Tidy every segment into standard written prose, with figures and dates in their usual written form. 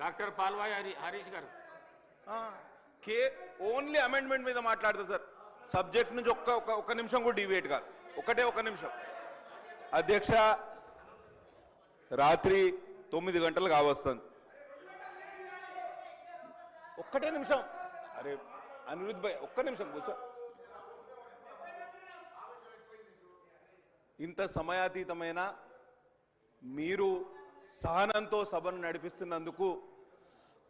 Doctor Palvai Harish గారు కే only amendment మీద మాట్లాడతా సార్. సబ్జెక్ట్ నుంచి ఒక్క నిమిషం కూడా డివేట్ కాదు. ఒక్క నిమిషం అధ్యక్ష. రాత్రి 9 గంటలు కావస్తుంది. ఒక్కటే నిమిషం. అరే అనిరుద్ భాయ్ ఒక్క నిమిషం కూర్చో. ఇంత సమయాతీతమైన మీరు సహనంతో సభను నడిపిస్తున్నందుకు,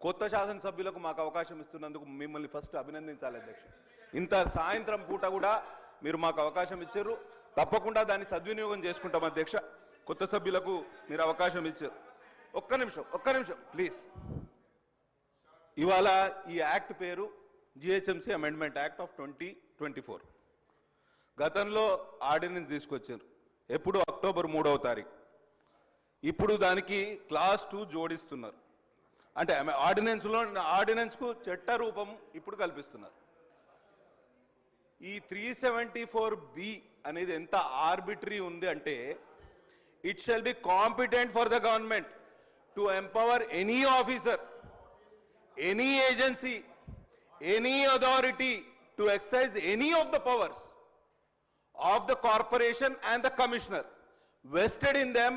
కొత్త శాసనసభ్యులకు మాకు అవకాశం ఇస్తున్నందుకు మిమ్మల్ని ఫస్ట్ అభినందించాలి అధ్యక్ష. ఇంత సాయంత్రం పూట కూడా మీరు మాకు అవకాశం ఇచ్చారు. తప్పకుండా దాన్ని సద్వినియోగం చేసుకుంటాం అధ్యక్ష. కొత్త సభ్యులకు మీరు అవకాశం ఇచ్చారు. ఒక్క నిమిషం ప్లీజ్. ఇవాళ ఈ యాక్ట్ పేరు జిహెచ్ఎంసీ అమెండ్మెంట్ యాక్ట్ ఆఫ్ 2024. గతంలో ఆర్డినెన్స్ తీసుకొచ్చారు. ఎప్పుడు అక్టోబర్ 3వ తారీఖు. ఇప్పుడు దానికి క్లాస్ 2 జోడిస్తున్నారు. అంటే ఆర్డినెన్స్కు చట్ట రూపం ఇప్పుడు కల్పిస్తున్నారు. ఈ 374B అనేది ఎంత ఆర్బిటరీ ఉంది అంటే, it shall be competent for the government to empower any officer, any agency, any authority to exercise any of the powers of the corporation and the commissioner vested in them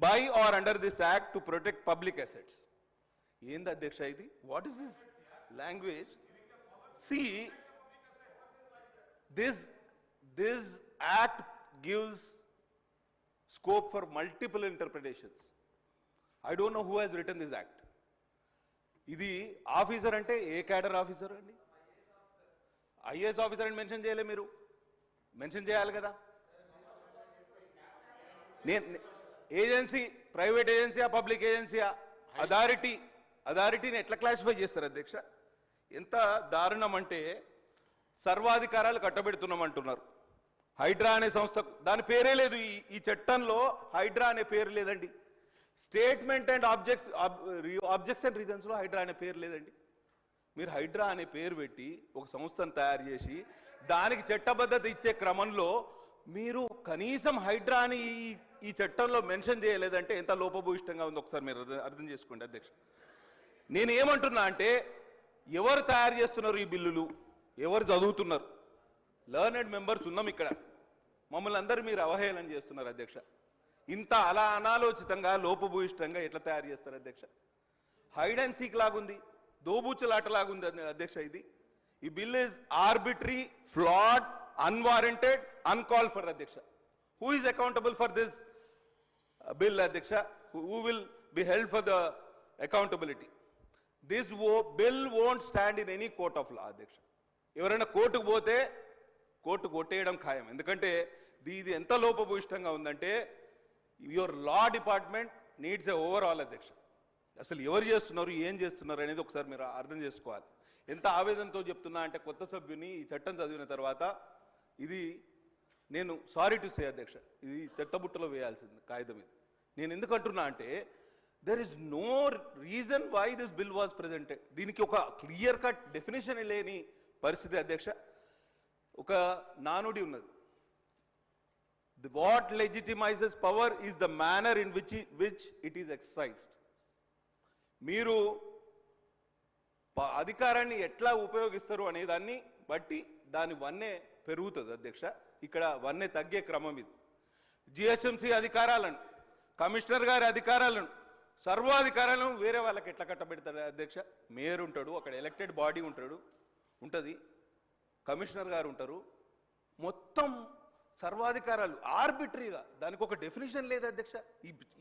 by or under this act to protect public assets. Yenda Adhyaksha idi? What is this language? See, this act gives scope for multiple interpretations. I don't know who has written this act. ఇది officer అంటే ఏ cadre officer అండి? IAS officer అని mention చేయలే. మీరు mention చేయాలి కదా. Agency, private ఏజెన్సీయా, public ఏజెన్సీయా, అథారిటీని ఎట్లా classify చేస్తారు అధ్యక్ష? ఎంత దారుణం అంటే, సర్వాధికారాలు కట్టబెడుతున్నామంటున్నారు. హైడ్రా అనే సంస్థ, దాని పేరే లేదు. ఈ చట్టంలో హైడ్రా అనే పేరు లేదండి. స్టేట్మెంట్ అండ్ ఆబ్జెక్ట్స్ అండ్ రీజన్స్లో హైడ్రా అనే పేరు లేదండి. మీరు హైడ్రా అనే పేరు పెట్టి ఒక సంస్థను తయారు చేసి దానికి చట్టబద్ధత ఇచ్చే క్రమంలో మీరు కనీసం హైడ్రా అని ఈ చట్టంలో మెన్షన్ చేయలేదంటే ఎంత లోపభూయిష్టంగా ఉందో ఒకసారి మీరు అర్థం చేసుకోండి అధ్యక్ష. నేనేమంటున్నా అంటే, ఎవరు తయారు చేస్తున్నారు ఈ బిల్లులు, ఎవరు చదువుతున్నారు? లర్నెడ్ మెంబర్స్ ఉన్నాం ఇక్కడ. మమ్మల్ని అందరూ మీరు అవహేళన చేస్తున్నారు అధ్యక్ష. ఇంత అలా అనాలోచితంగా లోపభూయిష్టంగా ఎట్లా తయారు చేస్తారు అధ్యక్ష? హైడ్ అండ్ సీక్ లాగుంది, దోబూచులాట లాగుంది అధ్యక్ష. ఈ bill is arbitrary, flawed, unwarranted, uncalled for అధ్యక్ష. Who is accountable for this bill అధ్యక్ష? Who will be held for the accountability? This bill won't stand in any court of law అధ్యక్ష. ఎవరైనా కోర్టుకు పోతే కోర్టు కొట్టేయడం ఖాయం. ఎందుకంటే ఇది ఎంత లోపభూయిష్టంగా ఉందంటే, your law department needs a overall అధ్యక్ష. అసలు ఎవరు చేస్తున్నారు, ఏం చేస్తున్నారు అనేది ఒకసారి మీరు అర్థం చేసుకోవాలి. ఎంత ఆవేదనతో చెప్తున్నా అంటే, కొత్త సభ్యుని ఈ చట్టం చదివిన తర్వాత ఇది నేను సారీ టు సే అధ్యక్ష, ఇది చెత్తబుట్టలో వేయాల్సింది కాగితం ఇది. నేను ఎందుకంటున్నా అంటే, there is no reason why this bill was presented. దీనికి ఒక క్లియర్ కట్ డెఫినేషన్ లేని పరిస్థితి అధ్యక్ష. ఒక నానుడి ఉన్నది, what legitimizes power is the manner in which it is exercised. మీరు అధికారాన్ని ఎట్లా ఉపయోగిస్తారు అనే దాన్ని బట్టి దాని వన్నే పెరుగుతుంది అధ్యక్ష. ఇక్కడ వన్నే తగ్గే క్రమం ఇది. జిహెచ్ఎంసీ అధికారాలను, కమిషనర్ గారి అధికారాలను, సర్వాధికారాలను వేరే వాళ్ళకి ఎట్లా కట్టబెడతారు అధ్యక్ష? మేయర్ ఉంటాడు, అక్కడ ఎలక్టెడ్ బాడీ ఉంటుంది, కమిషనర్ గారు ఉంటారు, మొత్తం సర్వాధికారాలు ఆర్బిటరీగా. దానికి ఒక డెఫినేషన్ లేదు అధ్యక్ష.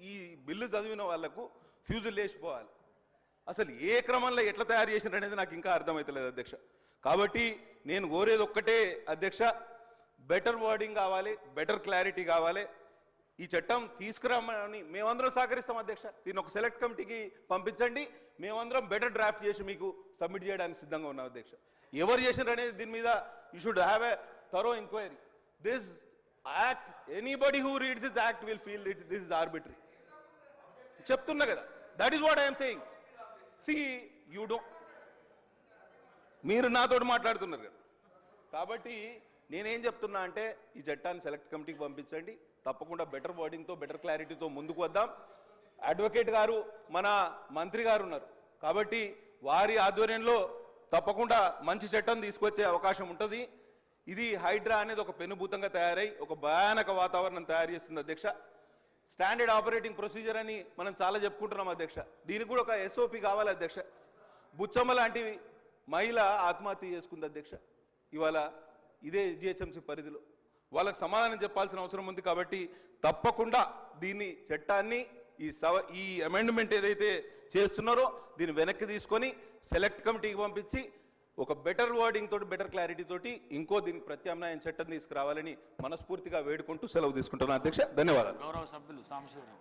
ఈ బిల్లు చదివిన వాళ్లకు ఫ్యూజులు లేచిపోవాలి. అసలు ఏ క్రమంలో ఎట్లా తయారు చేసినారు అనేది నాకు ఇంకా అర్థమవుతలేదు అధ్యక్ష. కాబట్టి నేను కోరేది ఒక్కటే అధ్యక్ష, బెటర్ వర్డింగ్ కావాలి, బెటర్ క్లారిటీ కావాలి. ఈ చట్టం తీసుకురామని మేమందరం సహకరిస్తాం అధ్యక్ష. దీన్ని ఒక సెలెక్ట్ కమిటీకి పంపించండి, మేమందరం బెటర్ డ్రాఫ్ట్ చేసి మీకు సబ్మిట్ చేయడానికి సిద్ధంగా ఉన్నాం అధ్యక్ష. ఎవరు చేసినారు అనేది దీని మీద you should have a thorough enquiry. This act, anybody who reads this act will feel this is arbitrary. చెప్తున్నా కదా, that is what I am saying. See, you don't, మీరు నాతో మాట్లాడుతున్నారు కదా. కాబట్టి నేనేం చెప్తున్నా అంటే, ఈ చట్టాన్ని సెలెక్ట్ కమిటీకి పంపించండి, తప్పకుండా బెటర్ వర్డింగ్తో, బెటర్ క్లారిటీతో ముందుకు వద్దాం. అడ్వకేట్ గారు మన మంత్రి గారు ఉన్నారు కాబట్టి వారి ఆధ్వర్యంలో తప్పకుండా మంచి చట్టం తీసుకొచ్చే అవకాశం ఉంటుంది. ఇది హైడ్రా అనేది ఒక పెనుభూతంగా తయారై ఒక భయానక వాతావరణం తయారు చేస్తుంది అధ్యక్ష. స్టాండర్డ్ ఆపరేటింగ్ ప్రొసీజర్ అని మనం చాలా చెప్పుకుంటున్నాం అధ్యక్ష. దీనికి కూడా ఒక SOP కావాలి అధ్యక్ష. బుచ్చమ్మ లాంటి మహిళ ఆత్మహత్య చేసుకుంది అధ్యక్ష. ఇవాళ ఇదే GHMC పరిధిలో వాళ్ళకి సమాధానం చెప్పాల్సిన అవసరం ఉంది. కాబట్టి తప్పకుండా దీన్ని చట్టాన్ని ఈ అమెండ్మెంట్ ఏదైతే చేస్తున్నారో దీన్ని వెనక్కి తీసుకొని సెలెక్ట్ కమిటీకి పంపించి ఒక బెటర్ వర్డింగ్ తోటి బెటర్ క్లారిటీ తోటి ఇంకో దీనికి ప్రత్యామ్నాయం చట్టం తీసుకురావాలని మనస్ఫూర్తిగా వేడుకుంటూ సెలవు తీసుకుంటున్నాను అధ్యక్ష. ధన్యవాదాలు. గౌరవ సభ్యులు సాంబశివరావు.